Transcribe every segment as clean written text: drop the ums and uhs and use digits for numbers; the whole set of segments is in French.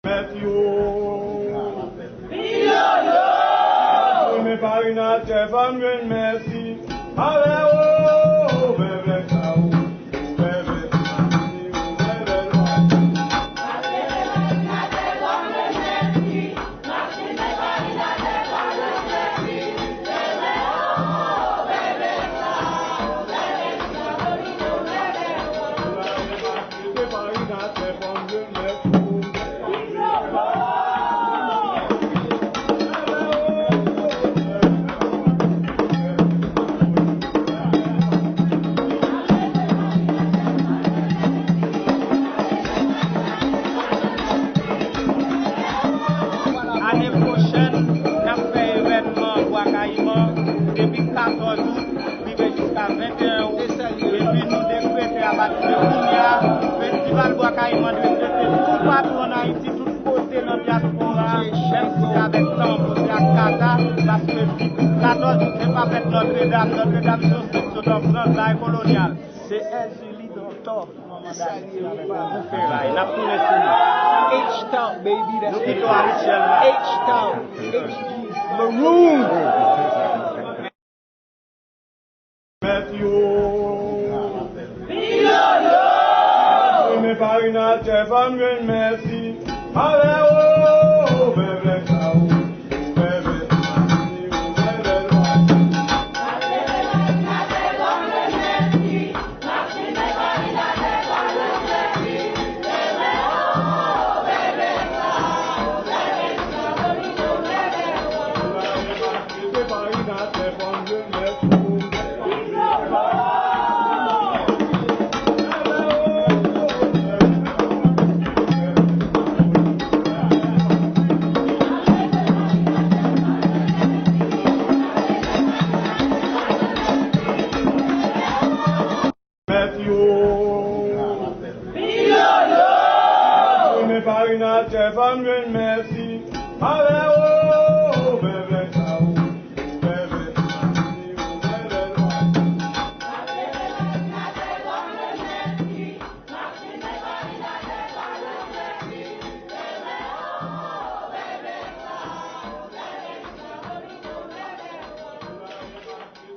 Matthew. Me parina te vangen merci. Aleo, bebe kao, bebe sani, bebe lo. Me parina te vangen merci. Année prochaine, on a fait événement Bois-Caïman depuis 14 août, jusqu'à 21 août. Et puis nous décrétons à partir de Kounia, le festival Bois-Caïman décrété tout partout en Haïti, tout côté dans la diaspora, même si avec Tambo, c'est à Kata, parce que 14 août, c'est pas fait Notre-Dame. Notre-Dame, c'est une section de France, la coloniale. C'est elle qui lit dans le top. H-Town, baby, that's H-Town, HG, Maroon. Matthew. Me parina te vangen merci. Aleo, bebe kao, bebe sani, bebe lo. Me parina te vangen merci. Me parina te vangen merci. Aleo, bebe kao, bebe sani, bebe lo.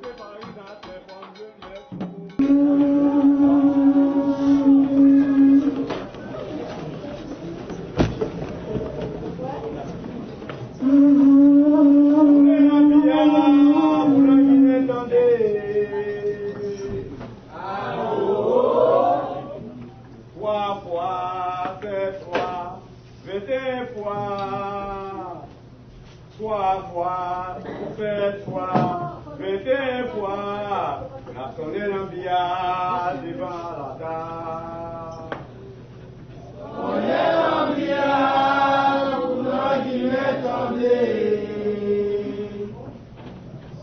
Me parina te vangen merci. Trois fois, sept fois, 21 fois, la sonné l'ambiance devant la dame. Sonné l'ambiance, pour nous qui m'étendez.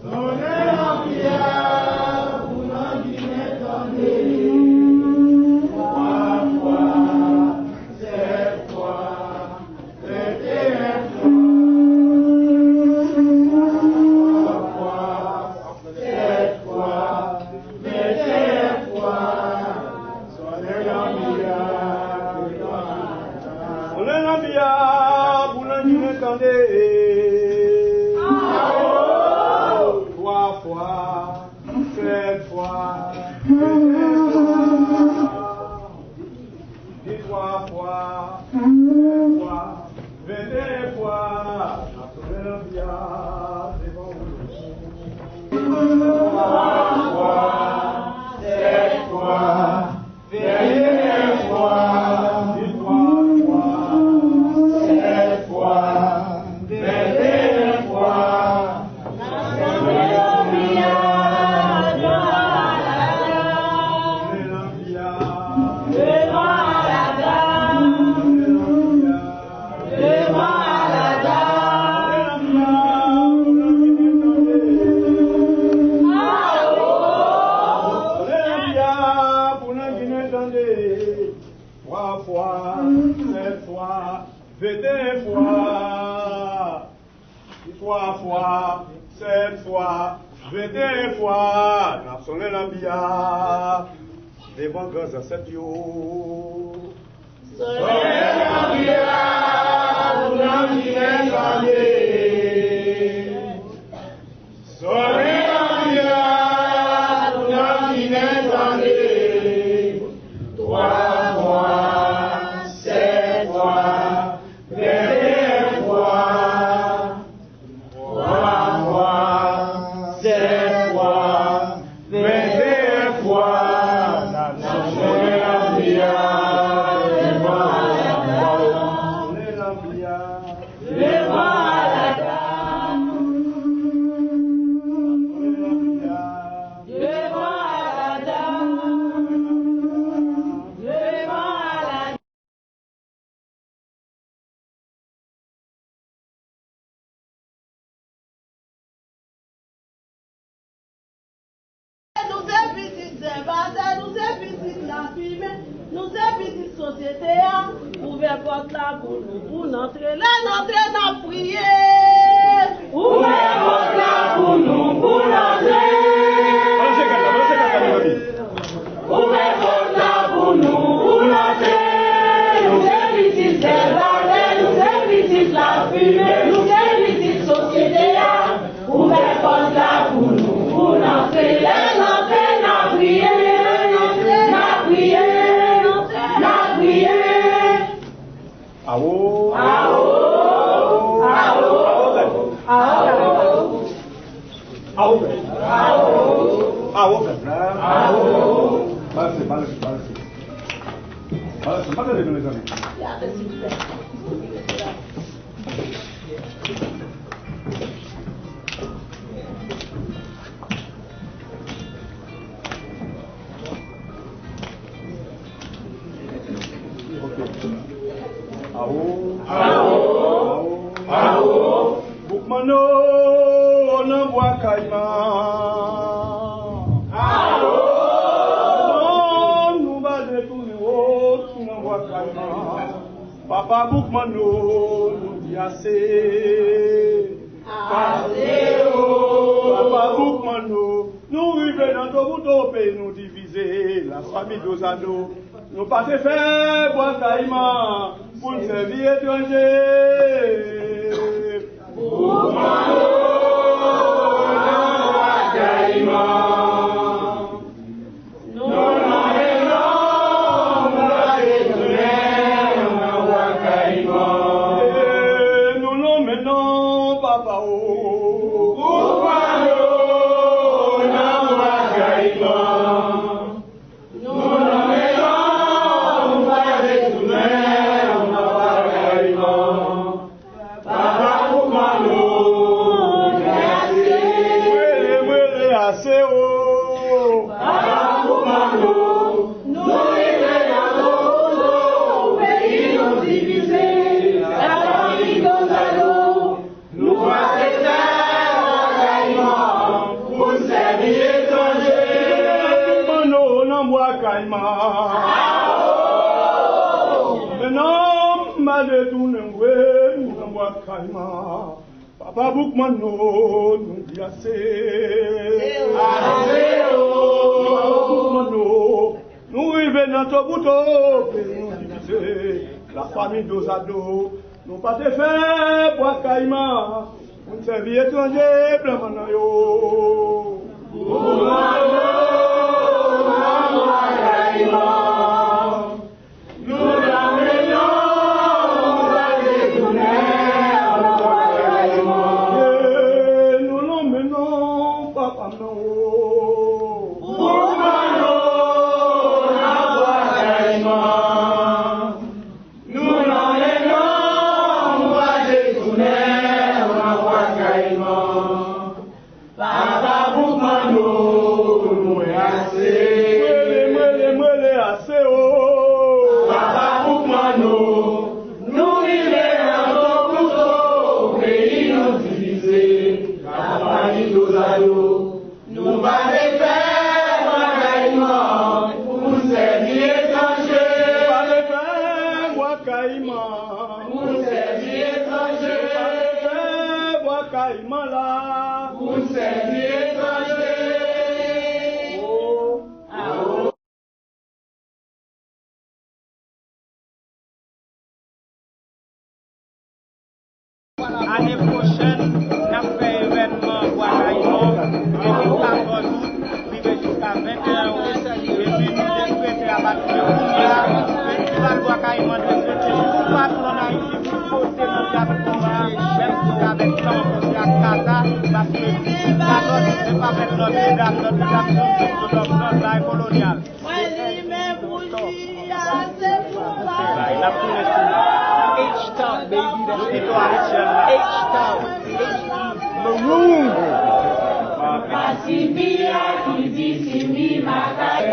Sonné l'ambiance, pour nous qui m'étendez. Trois fois, sept fois, 21 fois. Trois fois, sept fois, 23 fois, 21 fois, trois fois, sept fois, 21 fois, trois fois, sept fois, 21 fois, n'a sonné la bia, des bons gars à 7 yo. Sonné la bia. Nous sommes petite société, ouvrez porte là pour nous, pour n'entrer là, n'entrer dans prier. Ouvrez porte là pour nous, pour n'entrer. Ouvrez porte là pour nous, pour n'entrer. Nous sommes petite célibataire, nous sommes petite la fumée, nous sommes petite société, ouvrez porte là pour nous, pour n'entrer là, n'entrer dans prier. Aô! Aô! Aô! Aô! Aô! Balance. Balance, les amis. Aô! Boukmano, on envoie Caïman. Aô! Nous va détourner autre, on envoie Caïman. Papa Boukmano, nous dit assez. Papa Boukmano, nous vivons dans tout bout pays, nous diviser la famille d'Ozado. Nous pas faire boire Caïman pour nous servir étranger. Nous l'emmenons, papa. Papa Boukmano, nous dit assez. Boukmano, nous vivons dans tout bout, nous diviser la famille d'Ozado. Nous pas te faire boire Caïman, nous servir étranger, plein yo. Caïman là, pour servir prochaine, nous avons fait événement Bois-Caïman depuis 14 août, jusqu'à 21 août. Et puis nous décrétons à partir de Kounia, le festival Bois-Caïman décrété tout patron d'Haïti, tout côté diaspora, même si avec l'an aussi à Casa, parce que 14 août, c'est pas avec Notre-Dame, Notre-Dame, c'est notre colonial. H-Town, baby, that's it. H-Town, Marungo. Asimbia kizisimi makai.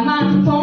Man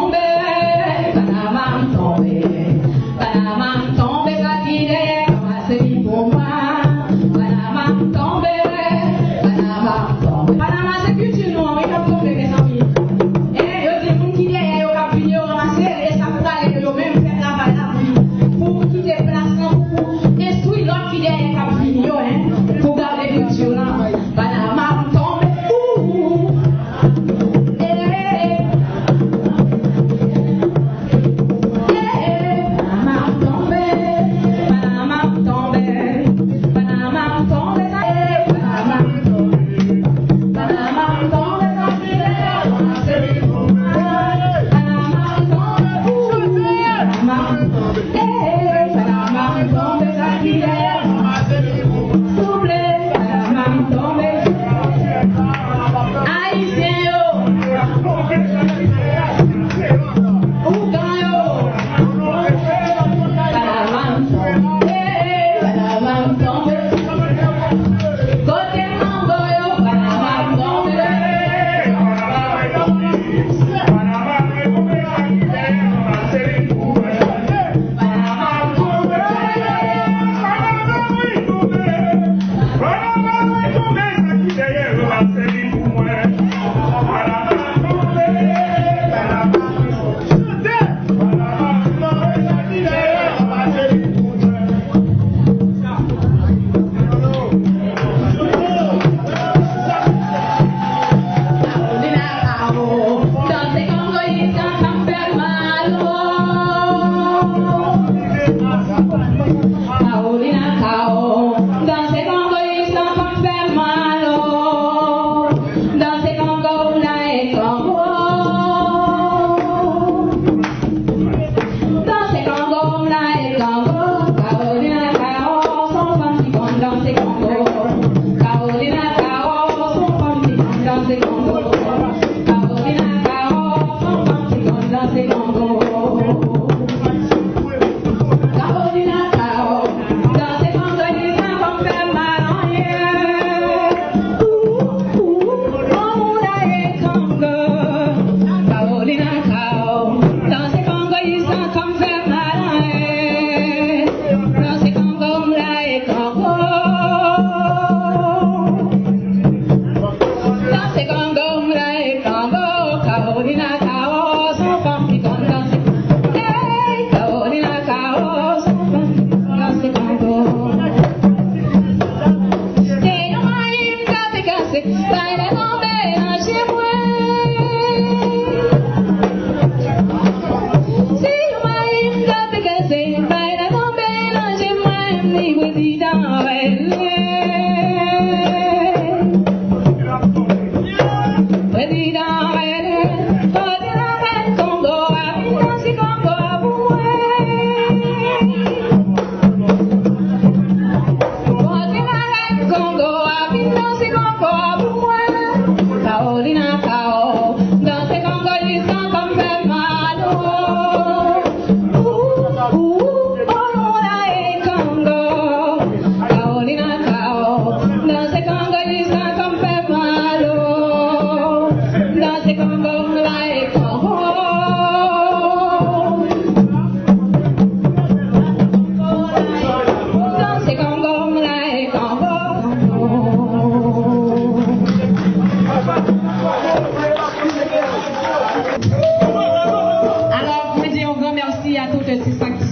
merci à tous les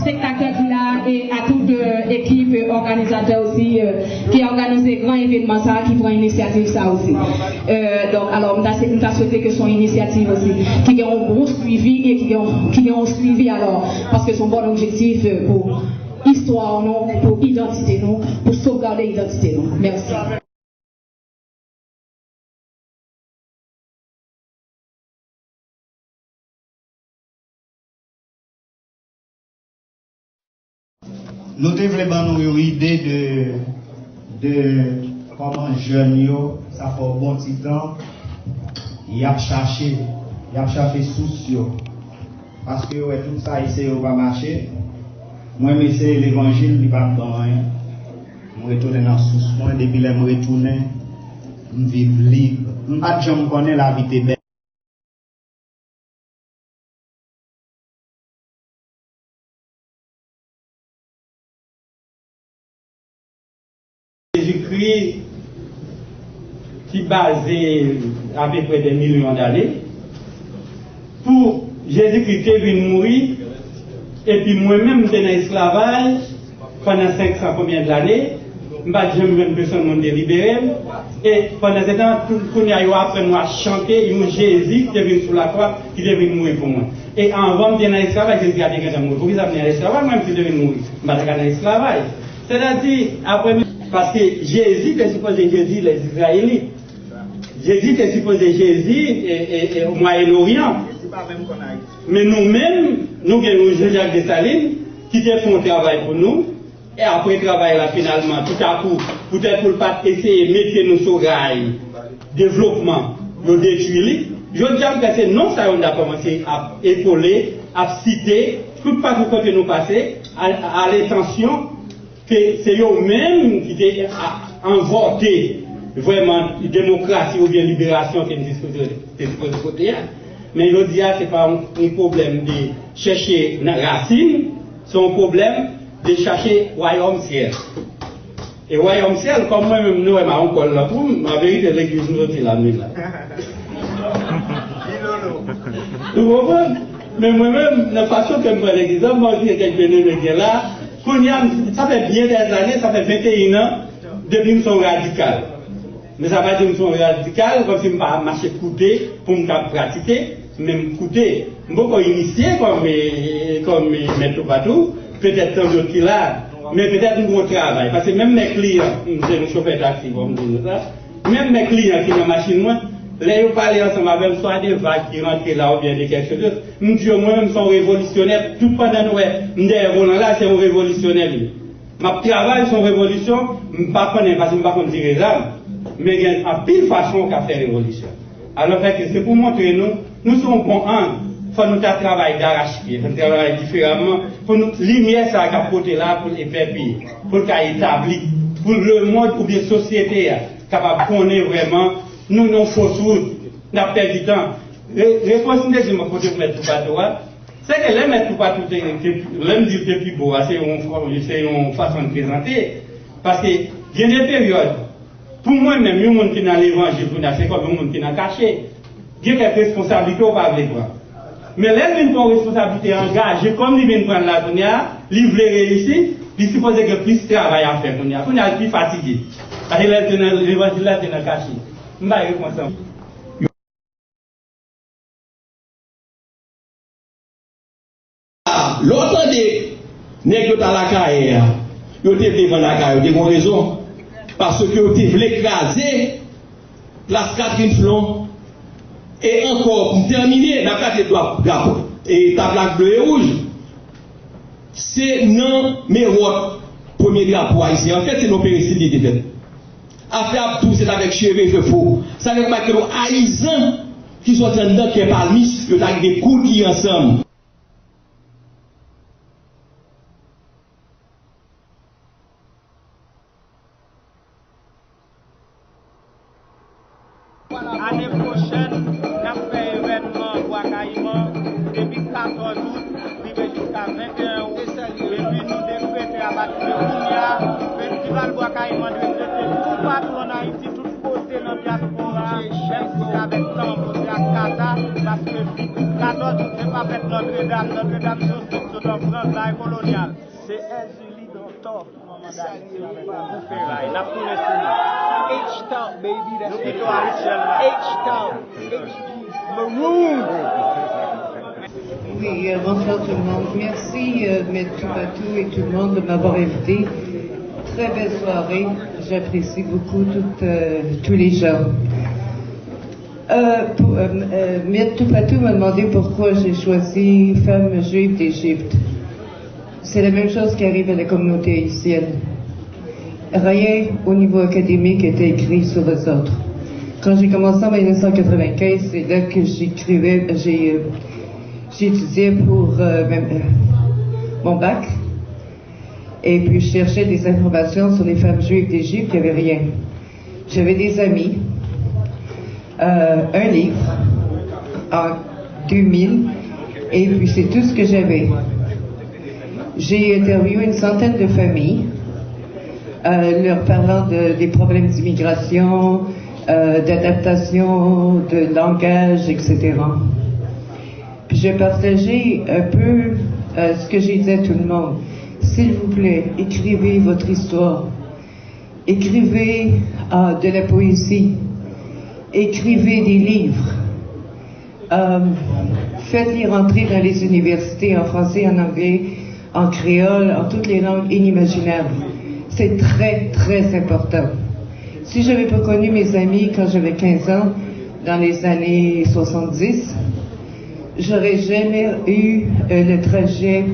spectateurs qui là et à toute l'équipe organisateur aussi qui a organisé grand événement ça, qui prend initiative ça aussi. Donc alors on a souhaité que son initiative aussi, qui ait un bon suivi et qui ait un suivi alors, parce que son bon objectif pour histoire non, pour identité non, pour sauvegarder l'identité non. Merci. Nous développons une idée de comment jeunes, ça fait un bon petit temps, ils ont cherché sociaux. Parce que ouais, tout ça, ici, on va marcher. Moi, c'est l'évangile, il va me donner. Je retourne dans le sous moi, depuis que je retourne, je vis libre. Je ne connais la vie de belle. Jésus-Christ qui basé à peu près des millions d'années. Pour Jésus-Christ qui venu mourir, et puis moi-même j'étais dans l'esclavage pendant 500 combien d'années, je n'ai même personne de libérer. Et pendant ce temps, quand il après moi chanter, il m'a Jésus qui est venu sur la croix, qui est venu mourir pour moi. Et avant de dans l'esclavage, Jésus a dit que je mourir. Pour qu'ils amènent l'esclavage, moi-même je suis venu mourir. Je suis dans l'esclavage. C'est-à-dire, après, parce que Jésus était supposé Jésus les Israélites. Jésus était supposé Jésus au Moyen-Orient. Mais nous-mêmes, nous avons Jacques Dessalines qui a fait un travail pour nous. Et après le travail là, finalement, tout à coup, peut-être pour ne pas essayer de mettre nous sur rail, développement, de détruire. Je dis que c'est non ça on a commencé à épauler, à citer, tout partout quand nous passons, à l'intention que c'est eux-mêmes qui ont inventé vraiment démocratie ou bien libération qui est supposé côté. Mais je dis que ce n'est pas un problème de chercher une racine, c'est un problème de chercher royaume ciel. Et royaume ciel, comme moi-même, nous, on encore là pour ma vérité, l'église nous aussi la nuit là. Vous comprenez? Mais moi-même, la façon que je vois l'église, moi aussi, quelques années là, ça fait bien des années, ça fait 21 ans, depuis que nous sommes radicaux. Mais ça va dire que nous sommes radicaux, comme si je ne pas marcher coûter pour me pratiquer, même coûter. Je ne peux pas initier comme mettre partout, peut-être tant d'autres qui là, mais peut-être un gros travail. Parce que même mes clients, c'est un chauffeur taxi, comme vous dites ça, même mes clients qui ont une machine, moi, là, ils parlent ensemble avec soit des vagues qui rentrent là ou bien des quelque chose. Nous disons, moi-même, sont révolutionnaires. Tout pendant nous, des volants là, c'est un révolutionnaire. Ma travail, son révolution, je ne pas connaître parce que je ne pas dire ça. Mais il y a une pile façon qu'à faire révolution. Alors, c'est pour montrer nous sommes bons en. Il faut nous travailler d'arrache-pied, il faut travailler différemment, pour nous lumière ça à côté là pour les faire payer, pour qu'elle établit, pour le monde ou bien la société capable de connaître vraiment, nous nos fausses routes, nous avons perdu du temps. Réponse que je me pose pour mettre tout partout, c'est que les mettre tout partout, l'homme dit que c'est plus beau, c'est une façon de présenter, parce que il y a des périodes. Pour moi-même, il y a des gens qui sont dans l'évangile, c'est comme des gens qui sont cachés. Il y a quelques responsabilités au pas voir. Mais là, il y a une responsabilité engagée, comme il vient de prendre la première, il veut réussir, il suppose qu'il y a plus de travail à faire. Il est plus fatigué. Parce que l'évangile là, c'est dans le cachet. Je ne vais pas répondre. L'autre des nègres dans la carrière, ils ont été devant la carrière, ils ont raison. Parce qu'ils ont voulu écraser place Catherine Flon. Et encore, pour terminer, la carte et ta plaque bleue et rouge, c'est non, mais votre premier drapeau ici. En fait, c'est nos péricides qui étaient faits. Affaire tout, c'est avec cheveux faux. Ça veut dire que nos haïsans qui sont en dedans, qui est parmi, qui ont des coups qui ensemble. L'année prochaine, on a fait un événement Bois Caïman depuis 14 août, jusqu'à 21 août. Et puis nous décrétons à partir de Kounia, le festival Bois Caïman de traiter tout partout en Haïti, tout côté dans la diaspora, même avec Tambour, avec Kata, parce que 14 août, c'est pas fait Notre-Dame, Notre-Dame, en France, la coloniale. C'est un Julie d'Antor. N'a pas H-Town, baby, that's Nous it. quittons Arichel là. H-Town, Maroon. Oui, bonsoir tout le monde. Merci, Maître Tupatou et tout le monde de m'avoir invité. Très belle soirée. J'apprécie beaucoup tous les gens. Maître Tupatou m'a demandé pourquoi j'ai choisi Femmes juives d'Égypte. C'est la même chose qui arrive à la communauté haïtienne. Rien au niveau académique était écrit sur les autres. Quand j'ai commencé en 1995, c'est là que j'étudiais pour mon bac. Et puis je cherchais des informations sur les femmes juives d'Égypte, il n'y avait rien. J'avais des amis, un livre en 2000, et puis c'est tout ce que j'avais. J'ai interviewé une centaine de familles, leur parlant des problèmes d'immigration, d'adaptation, de langage, etc. Puis j'ai partagé un peu ce que j'ai dit à tout le monde. S'il vous plaît, écrivez votre histoire. Écrivez de la poésie. Écrivez des livres. Faites-les rentrer dans les universités en français, en anglais, en créole, en toutes les langues inimaginables. C'est très, très important. Si je n'avais pas connu mes amis quand j'avais 15 ans, dans les années 70, j'aurais jamais eu le trajet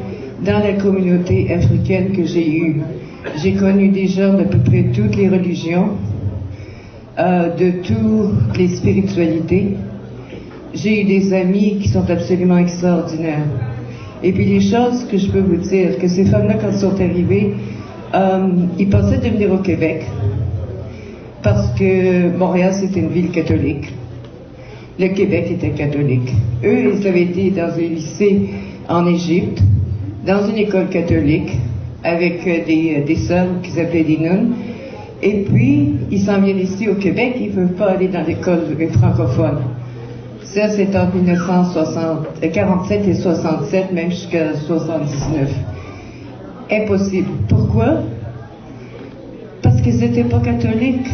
dans la communauté africaine que j'ai eu. J'ai connu des gens d'à peu près toutes les religions, de toutes les spiritualités. J'ai eu des amis qui sont absolument extraordinaires. Et puis les choses que je peux vous dire, que ces femmes-là, quand elles sont arrivées, ils pensaient de venir au Québec, parce que Montréal, c'était une ville catholique. Le Québec était catholique. Eux, ils avaient été dans un lycée en Égypte, dans une école catholique, avec des sœurs qu'ils appelaient des nonnes. Et puis, ils s'en viennent ici au Québec, ils ne peuvent pas aller dans l'école francophone. Ça, c'est en 1947 et 67, même jusqu'à 79. Impossible. Pourquoi? Parce qu'ils n'étaient pas catholiques.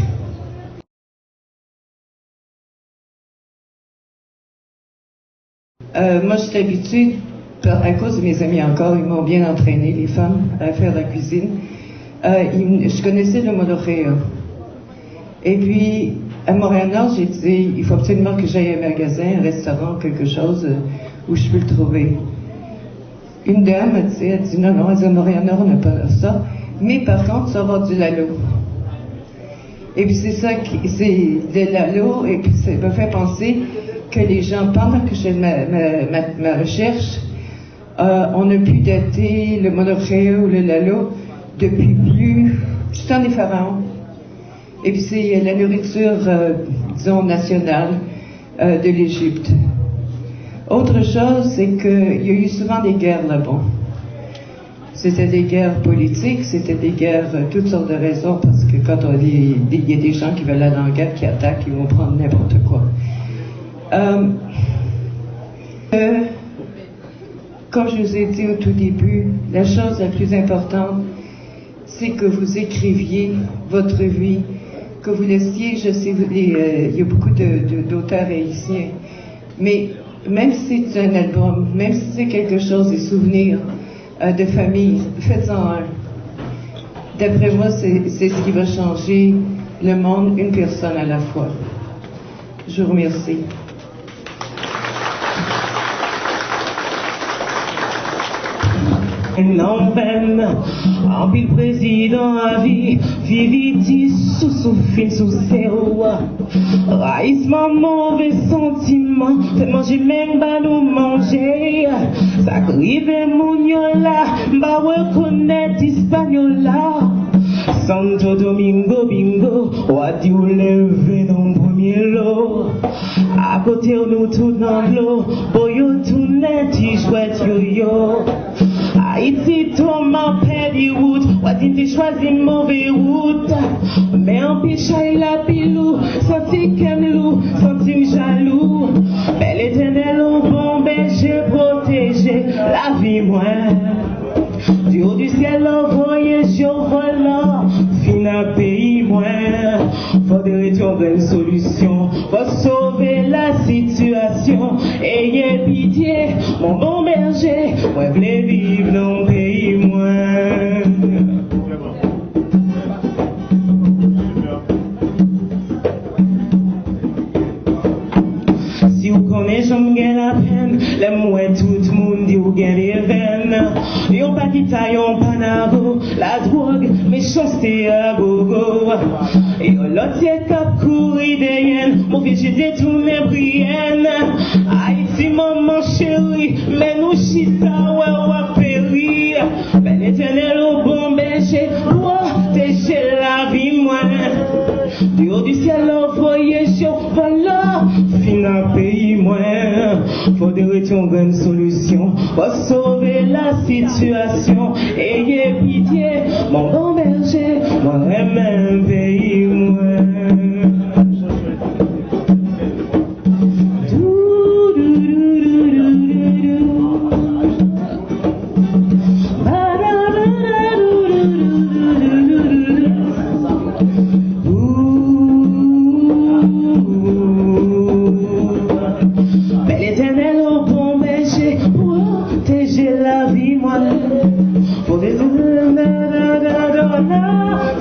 Moi, je suis habituée, à cause de mes amis encore, ils m'ont bien entraîné, les femmes, à faire la cuisine. Je connaissais le monoréa. Et puis, à Montréal-Nord, j'ai dit, il faut absolument que j'aille à un magasin, un restaurant, quelque chose où je peux le trouver. Une dame, elle dit, non, à Montréal-Nord, on n'a pas ça. Mais par contre, ça va avoir du lalo. Et puis c'est ça, c'est de lalo, et puis ça me fait penser que les gens, pendant que je fais ma recherche, on a pu dater le monoréa ou le lalo depuis du temps des pharaons. Et puis c'est la nourriture, disons, nationale de l'Égypte. Autre chose, c'est qu'il y a eu souvent des guerres là-bas. C'était des guerres politiques, c'était des guerres, toutes sortes de raisons, parce que quand il y a des gens qui veulent aller en guerre, qui attaquent, ils vont prendre n'importe quoi. Comme je vous ai dit au tout début, la chose la plus importante, c'est que vous écriviez votre vie, que vous laissiez, je sais, il y a beaucoup d'auteurs haïtiens, mais même si c'est un album, même si c'est quelque chose, des souvenirs de famille, faites-en un. D'après moi, c'est ce qui va changer le monde, une personne à la fois. Je vous remercie. Non, ben, en pile président à vie, viviti sous fin sous zéro. Raïsement, mauvais sentiment, fait manger même pas nous manger. Ça crive mon yola, bah reconnaître espagnol là. Santo Domingo, bingo, ouati ou levé dans le premier lot. À côté nous tout dans l'eau, boyo tout net, y chouette yo-yo. Haïti, toi, ma perdu route, ouati t'es choisi mauvais route. Mais en pichaille la pilou, senti qu'aime loup, senti jaloux. Belle éternelle au bon berger protégé, la vie. pays moins. Du haut du ciel, envoyé sur volant, fin à pays moins. Faudrait trouver une solution pour sauver la situation. Ayez pitié, mon bon berger, moi voulais vivre dans le pays moins. Si vous connaissez, j'aime bien la peine. L'aime tout le monde dit vous gagnez des veines. Yon pas qui taille, yon pas n'avo. La drogue, méchanceté à gogo. Et l'autre c'est cap courir des hyènes. Mon fils j'ai détourné Brienne. Haïti maman chérie, mais nous chita ouais péri. Ben l'éternel au bon berger, protéger la vie moi. Du haut du ciel envoyé sur voilà, fin à pays moins. Faudrait trouver une solution pour sauver la situation. Ayez pitié, mon bon berger, moi j'aime un pays moins.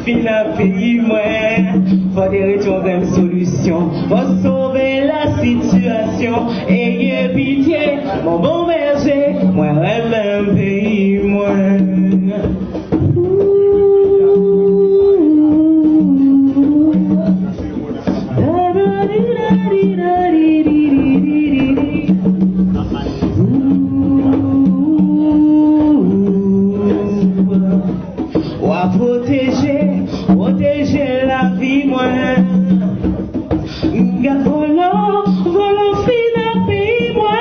Fin à pays moins, faudrait trouver une solution pour sauver la situation. Ayez pitié, mon bon berger, moi j'aime un pays moins. Protéger la vie moi. Volant fin à pays moi.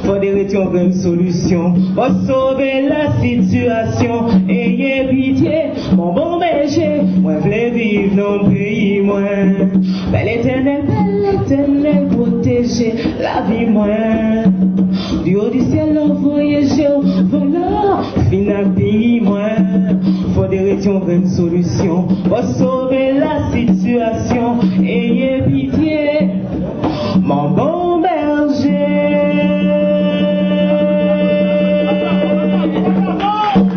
Faudrait trouver une solution pour sauver la situation. Ayez pitié, mon bon berger, moi voulais vivre dans le pays moi. Bel éternel, protéger la vie moi. Du haut du ciel envoyé volant fin à pays moi. Faudrait trouver une solution pour sauver la situation. Ayez pitié, mon bon berger.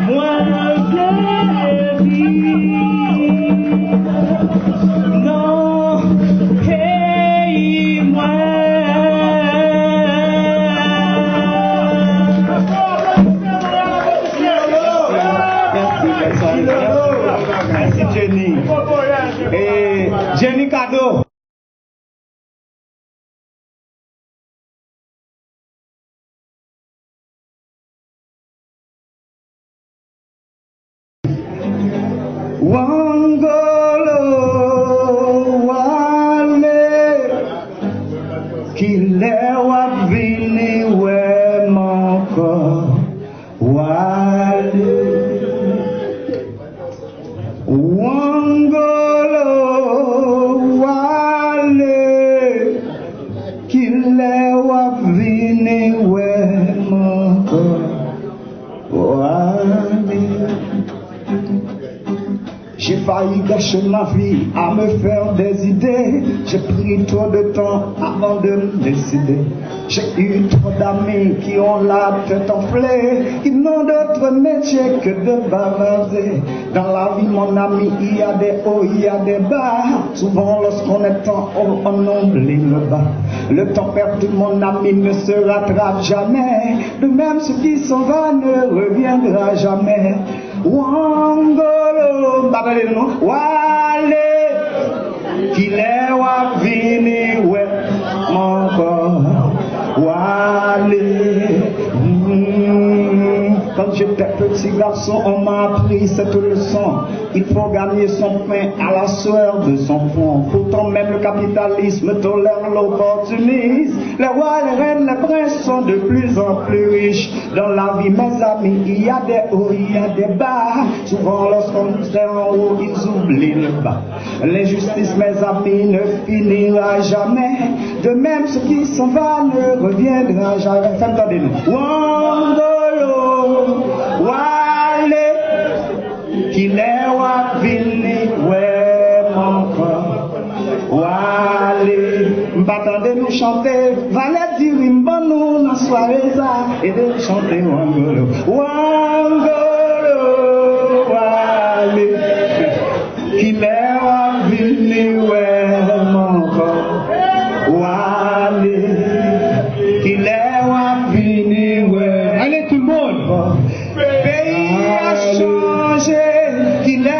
Moi je vis non pays moi. Merci Jenny. Et Jenny Cadeau. Wangolo wale kile wavini we moko wale Wangolo wale kile wavini we moko wale. J'ai failli gâcher ma vie à me faire des idées. J'ai pris trop de temps avant de me décider. J'ai eu trop d'amis qui ont la tête enflée. Ils n'ont d'autre métier que de bavarder. Dans la vie, mon ami, il y a des hauts, il y a des bas. Souvent, lorsqu'on est en haut, on oublie le bas. Le temps perdu, mon ami, ne se rattrape jamais. De même, ce qui s'en va ne reviendra jamais. Wangolo, wale, kile wavini we moko, wale. Quand j'étais petit garçon, on m'a appris cette leçon. Il faut gagner son pain à la sueur de son front. Pourtant même le capitalisme tolère l'opportunisme. Les rois, les reines, les princes sont de plus en plus riches. Dans la vie, mes amis, il y a des hauts, il y a des bas. Souvent lorsqu'on est en haut, ils oublient le bas. L'injustice, mes amis, ne finira jamais. De même, ce qui s'en va ne reviendra jamais. Entendez-nous. Wangolo chanter, valet du rimban nous dans soirée ça, et de chanter Wangolo, Wangolo, Wale, qu'il est venu, ouais, mon corps, Wale, qu'il est venu, ouais. Allez tout le monde, pays a changé, qu'il est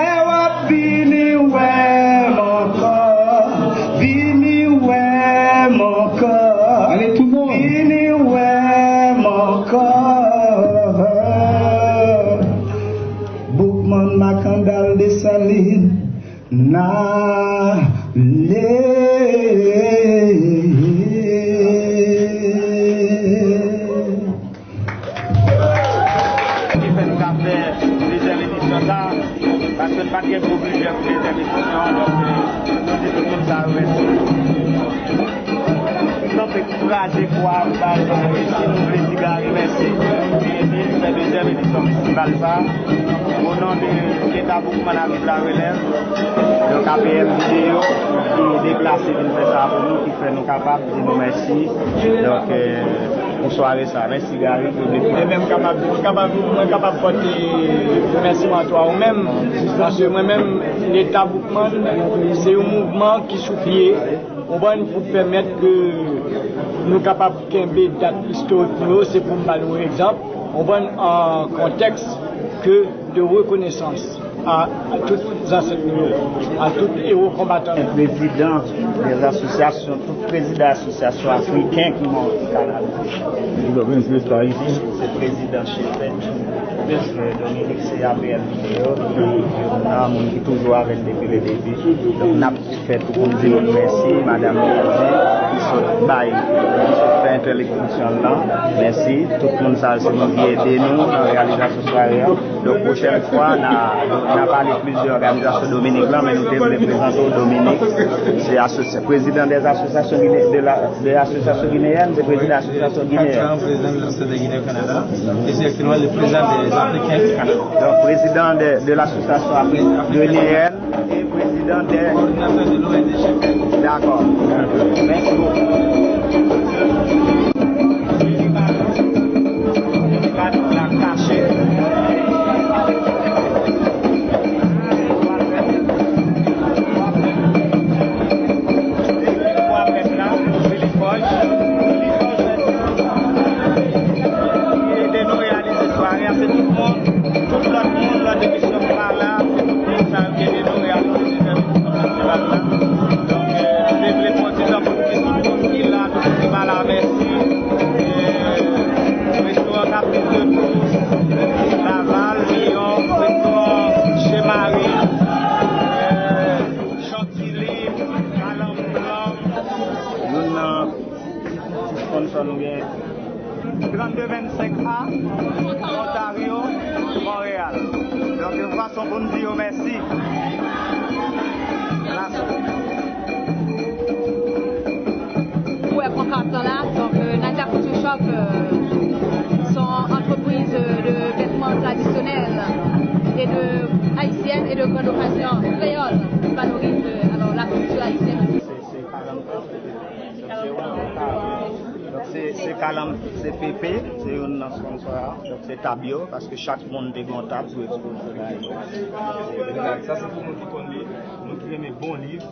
venu, ouais, mon corps, venu, ouais, mon corps. Allez tout le monde, venu, ouais, mon corps. Boukman Macandal de Saline, na le. Parce que pas de budget pour les émissions, donc nous disons tout ça. Donc, c'est tragique pour Abdal, si nous voulons dire merci. C'est la deuxième édition festival ça. Au nom de l'État Boukman avec la relève, donc APM Vidéo, qui est déplacé d'une fait ça pour nous, qui fait nous capables de dire nous merci. Donc, pour soirée ça. Merci Gary. Et même capable de porter remerciement à toi ou même, parce que moi-même, l'État Boukman, c'est un mouvement qui souffle. On va nous permettre que nous capables de faire des dates historiques pour nous, c'est pour nous donner un exemple. On va en contexte que de reconnaissance à tous les enseignants, à tous les héros combattants. Les présidents des associations, tous les présidents d'associations africains qui montent au Canada. C'est le président chef. Dominique, c'est APM Vidéo, qui est toujours avec depuis le début. Donc, on a fait tout pour dire merci, Madame Lézy, qui se fait intellection là. Merci, tout le monde, ça, c'est nous qui aidez nous dans la réalisation soirée. Donc, prochaine fois, on a parlé de plusieurs organisations Dominique là, mais nous devons les présenter au Dominique. C'est président des associations guinéennes, c'est président de l'association guinéenne. Président de l'Université de Guinée au Canada. Et c'est actuellement le président des Africains du Canada. Donc, président de l'association guinéenne et président des coordinateurs de l'ONG. D'accord. Merci beaucoup. Ontario, Montréal. Donc, de façon pour nous dire merci. Ouais, là, donc Nadia Photo Shop sont entreprises de vêtements traditionnels et de haïtiennes et de grande occasion créole qui valorisent alors la culture haïtienne. C'est Calam, c'est Pépé, c'est une sponsor, donc c'est Tabio, parce que chaque monde est comptable pour exposer. Ça, c'est pour nous qui connaissons, nous qui aimons bons livres.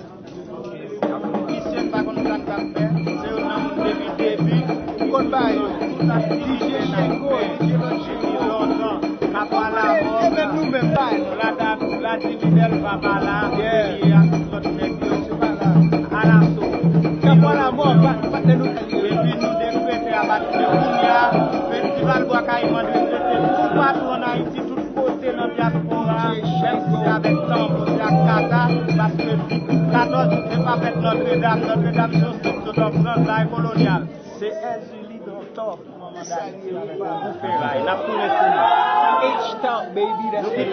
Ici, c'est pas qu'on nous a fait, c'est un homme depuis le début, qu'on va diriger longtemps, n'a pas la mort, nous-mêmes, la dividende va pas là, et à notre mec, à la sauce. Quand on la mort, pas de nous. Festival Bois-Caïman de tout partout en Haïti, tout côté dans le diaspora, même si c'est avec Tambo, c'est à Kata, parce que 14, c'est pas fait Notre-Dame, Notre-Dame, c'est aussi de France, la coloniale. C'est Julie d'octobre, il a tout les H-Top, baby, that's it.